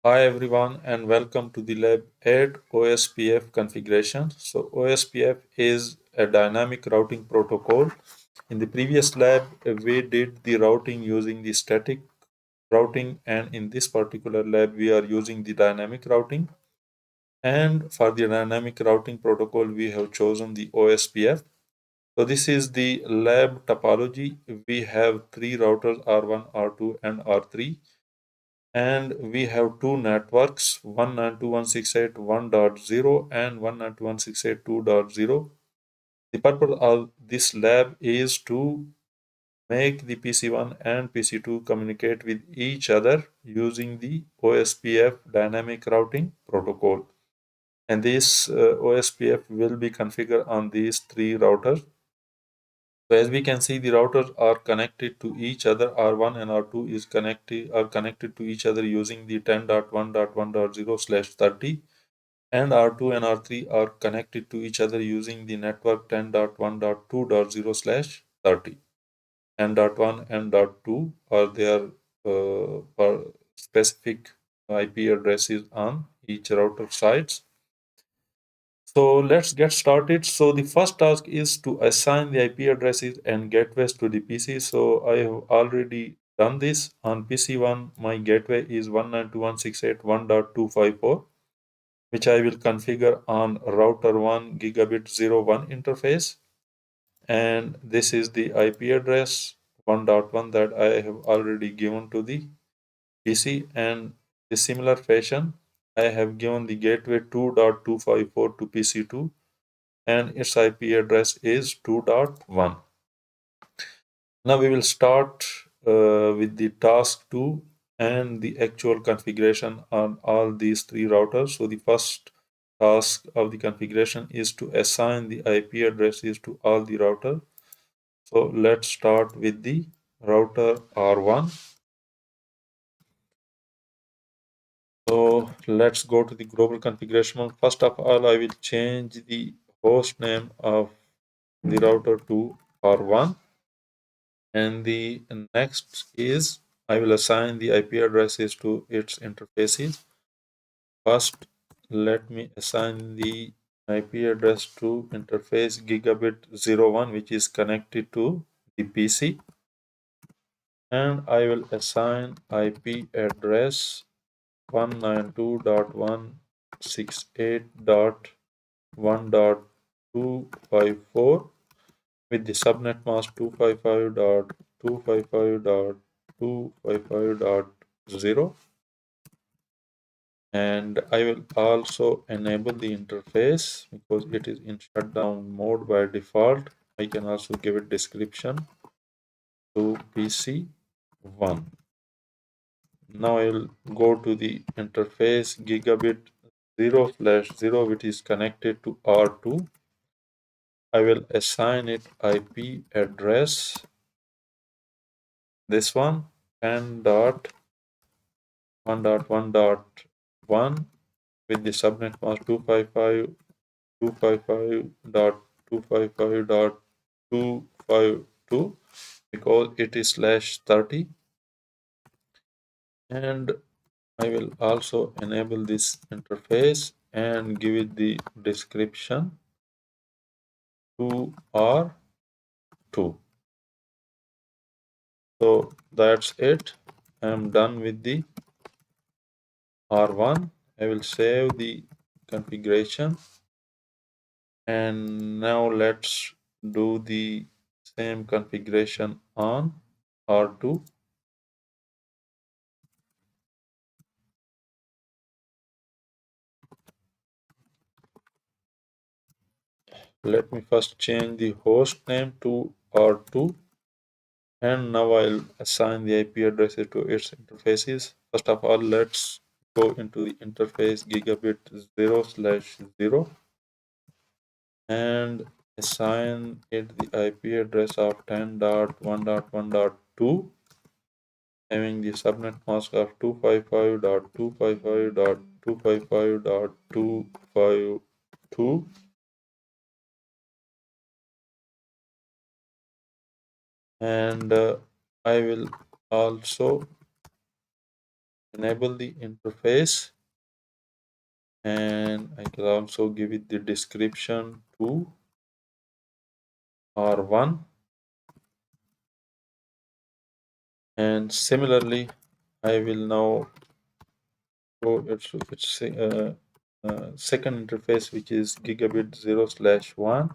Hi everyone and welcome to the lab 8 OSPF configuration. So OSPF is a dynamic routing protocol. In the previous lab, we did the routing using the static routing, and in this particular lab, we are using the dynamic routing. And for the dynamic routing protocol, we have chosen the OSPF. So this is the lab topology. We have three routers R1, R2, and R3, and we have two networks 192.168.1.0 and 192.168.2.0. The purpose of this lab is to make the PC1 and PC2 communicate with each other using the OSPF dynamic routing protocol. And this OSPF will be configured on these three routers. So as we can see, the routers are connected to each other. R1 and R2 are connected to each other using the 10.1.1.0/30, and R2 and R3 are connected to each other using the network 10.1.2.0/30. And .1 and .2 are their specific IP addresses on each router sites. So let's get started. So the first task is to assign the IP addresses and gateways to the PC. So I have already done this. On PC1, my gateway is 192.168.1.254, which I will configure on router 1 gigabit 01 interface. And this is the IP address 1.1 that I have already given to the PC. And in similar fashion, I have given the gateway 2.254 to PC2, and its IP address is 2.1. Now we will start with the task 2 and the actual configuration on all these three routers. So the first task of the configuration is to assign the IP addresses to all the routers. So let's start with the router R1. So let's go to the global configuration. First of all, I will change the host name of the router to R1. And the next is I will assign the IP addresses to its interfaces. First, let me assign the IP address to interface gigabit 01, which is connected to the PC. And I will assign IP address 192.168.1.254 with the subnet mask 255.255.255.0, and I will also enable the interface because it is in shutdown mode by default. I can also give it description to PC1. Now I will go to the interface gigabit 0/0, which is connected to R2. I will assign it IP address, this one, 10.1.1.1 with the subnet mask 255.255.255.252 because it is /30, and I will also enable this interface and give it the description to R2. So that's it. I'm done with the R1. I will save the configuration, and now let's do the same configuration on R2. Let me first change the host name to R2, and now I'll assign the IP addresses to its interfaces. First of all, let's go into the interface gigabit 0/0 and assign it the IP address of 10.1.1.2, having the subnet mask of 255.255.255.252, and I will also enable the interface, and I can also give it the description to R1. And similarly, I will now go its second interface, which is gigabit 0/1,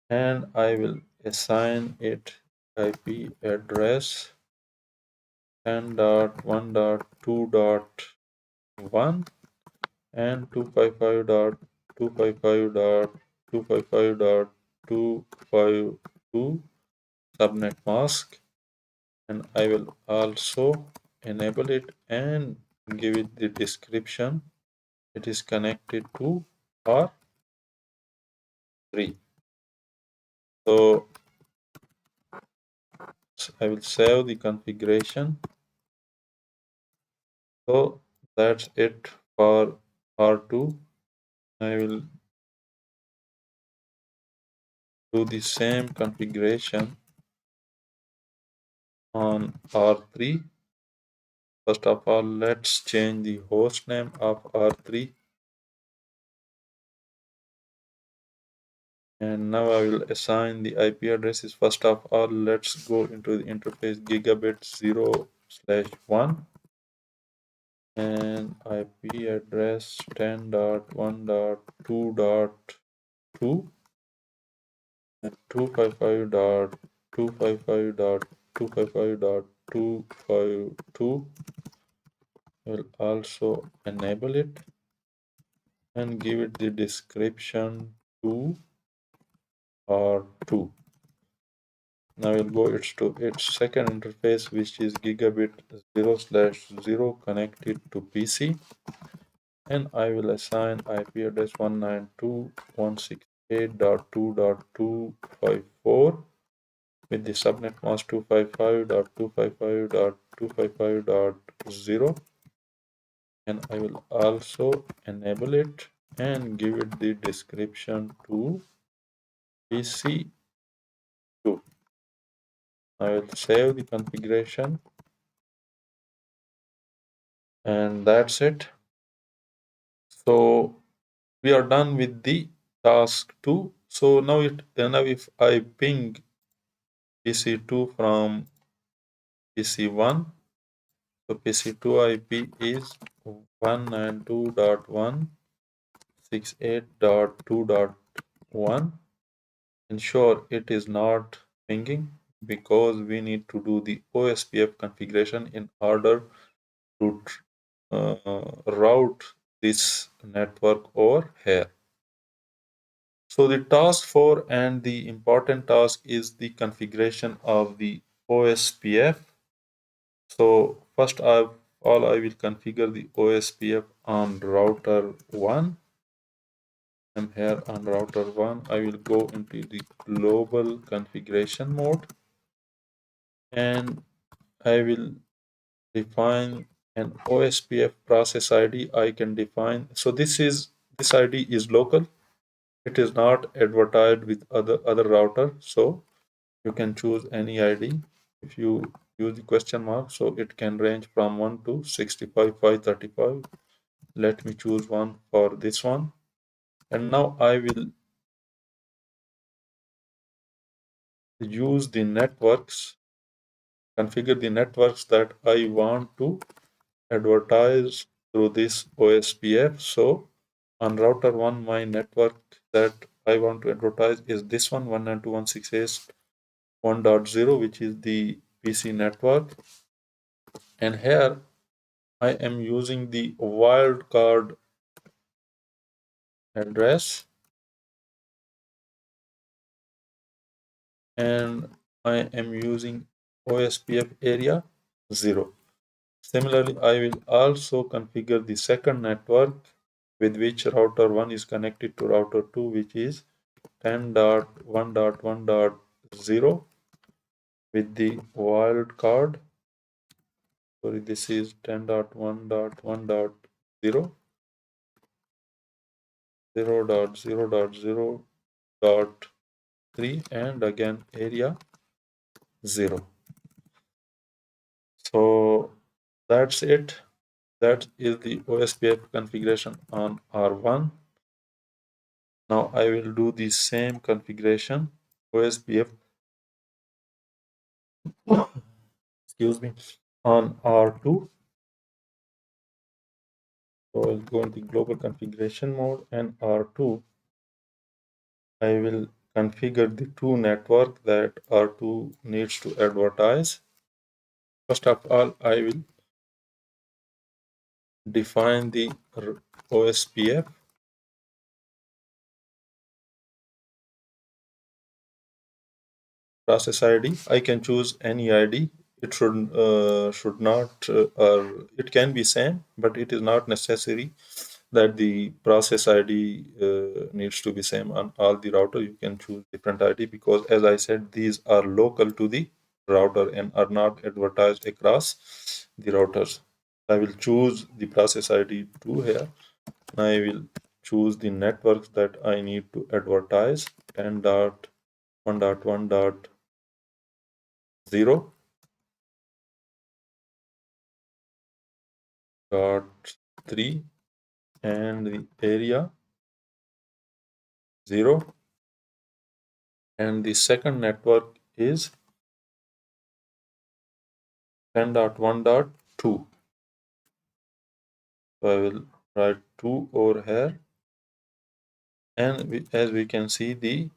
and I will assign it IP address 10.1.2.1 and 255.255.255.252 subnet mask, and I will also enable it and give it the description. It is connected to R3. So I will save the configuration. So that's it for R2. I will do the same configuration on R3. First of all, let's change the host name of R3. And now I will assign the IP addresses. First of all, let's go into the interface gigabit 0/1 and IP address 10.1.2.2 and 255.255.255.252. Will also enable it and give it the description to R2. Now we'll go to its second interface, which is gigabit 0/0 connected to PC, and I will assign IP address 192.168.2.254 with the subnet mask 255.255.255.0, and I will also enable it and give it the description to PC2. I will save the configuration, and that's it. So we are done with the task 2. So now if I ping PC2 from PC1, so PC2 IP is 192.168.2.1. Ensure it is not pinging because we need to do the OSPF configuration in order to route this network over here. So the task 4 and the important task is the configuration of the OSPF. So first of all, I will configure the OSPF on router 1. I'm here on router 1. I will go into the global configuration mode and I will define an OSPF process ID. I can define, so this ID is local. It is not advertised with other router, so you can choose any ID. If you use the question mark, so it can range from 1 to 65,535. Let me choose one for this one. And now I will use the networks, configure the networks that I want to advertise through this OSPF. So on router 1, my network that I want to advertise is this one, 192.168.1.0, which is the PC network. And here I am using the wildcard address and I am using OSPF area 0. Similarly, I will also configure the second network with which router 1 is connected to router 2, which is 10.1.1.0 with the wildcard. Sorry, this is 10.1.1.0, 0.0.0.3, and again area 0. So That's it. That is the OSPF configuration on R1. Now I will do the same configuration OSPF, excuse me, on R2. So I'll go into global configuration mode, and R2 I will configure the two network that R2 needs to advertise. First of all, I will define the OSPF process ID. I can choose any ID. It should not, or it can be same, but it is not necessary that the process ID needs to be same on all the router. You can choose different ID because, as I said, these are local to the router and are not advertised across the routers. I will choose the process ID 2 here. I will choose the networks that I need to advertise 10.1.1.0 dot 3 and the area 0, and the second network is 10.1.2. So I will write 2 over here, and as we can see, the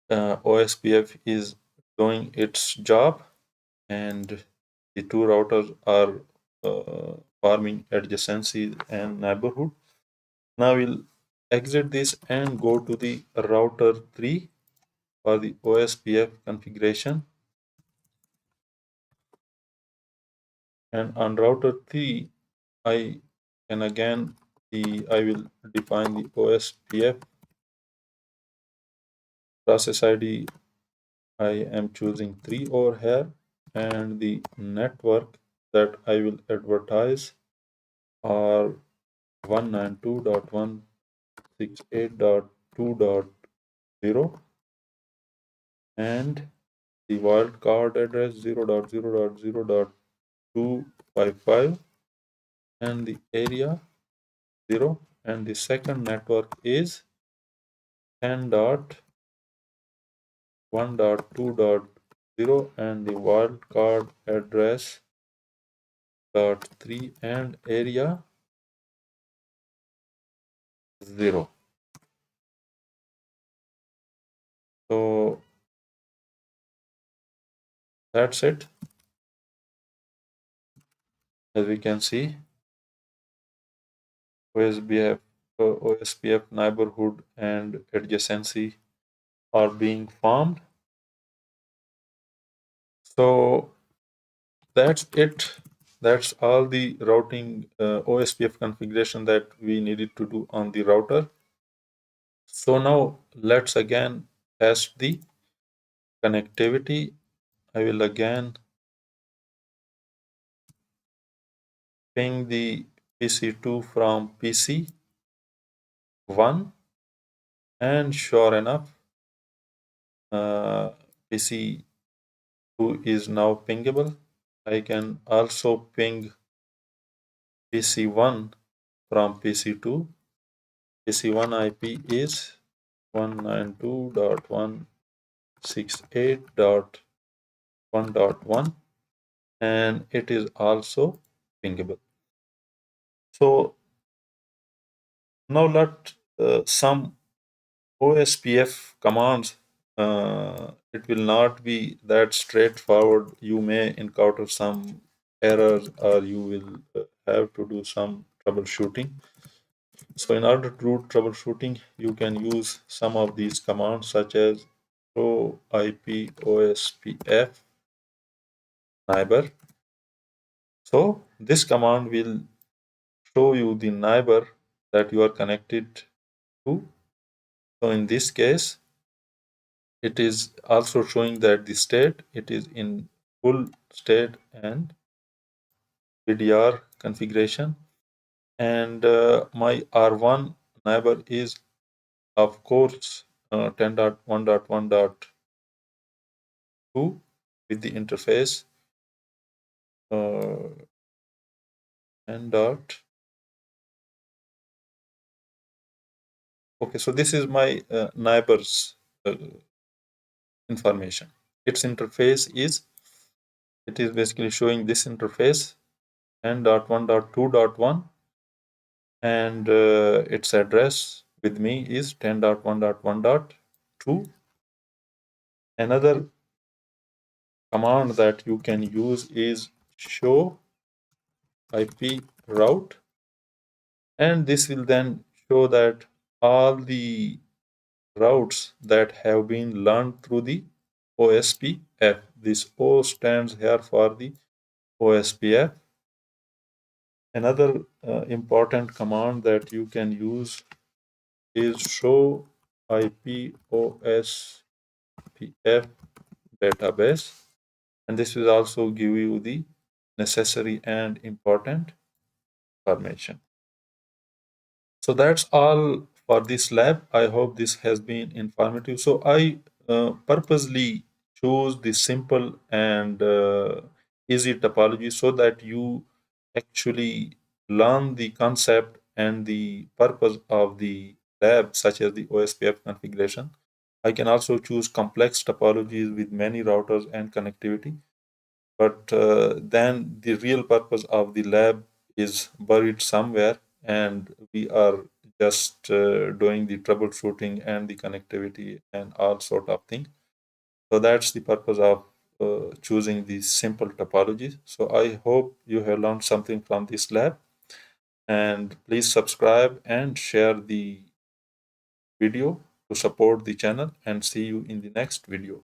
OSPF is doing its job, and the two routers are forming adjacency and neighborhood. Now we'll exit this and go to the router 3 for the OSPF configuration. And on router 3, I can again I will define the OSPF process ID. I am choosing 3 over here, and the network that I will advertise are 192.168.2.0 and the wildcard address 0.0.0.255 and the area 0, and the second network is 10.1.2.0 and the wildcard address dot 3 and area 0. So that's it. As we can see, OSPF neighborhood and adjacency are being formed. So that's it. That's all the routing OSPF configuration that we needed to do on the router. So now let's again test the connectivity. I will again ping the PC2 from PC1, and sure enough, PC2 is now pingable. I can also ping PC1 from PC2. PC1 IP is 192.168.1.1, and it is also pingable. So now let some OSPF commands. It will not be that straightforward. You may encounter some errors, or you will have to do some troubleshooting. So in order to do troubleshooting, you can use some of these commands such as show IP OSPF neighbor. So this command will show you the neighbor that you are connected to. So in this case, it is also showing that the state, it is in full state and PDR configuration. And my R1 neighbor is, of course, 10.1.1.2. with the interface and dot. Okay, so this is my neighbor's information. Its interface is, it is basically showing this interface n.1.2.1, and its address with me is 10.1.1.2. Another command that you can use is show IP route, and this will then show that all the routes that have been learned through the OSPF. This O stands here for the OSPF. Another important command that you can use is show IP OSPF database, and this will also give you the necessary and important information. So that's all for this lab. I hope this has been informative. So I purposely chose the simple and easy topology so that you actually learn the concept and the purpose of the lab, such as the OSPF configuration. I can also choose complex topologies with many routers and connectivity, but then the real purpose of the lab is buried somewhere, and we are just doing the troubleshooting and the connectivity and all sort of things. So that's the purpose of choosing these simple topologies. So I hope you have learned something from this lab, and please subscribe and share the video to support the channel, and see you in the next video.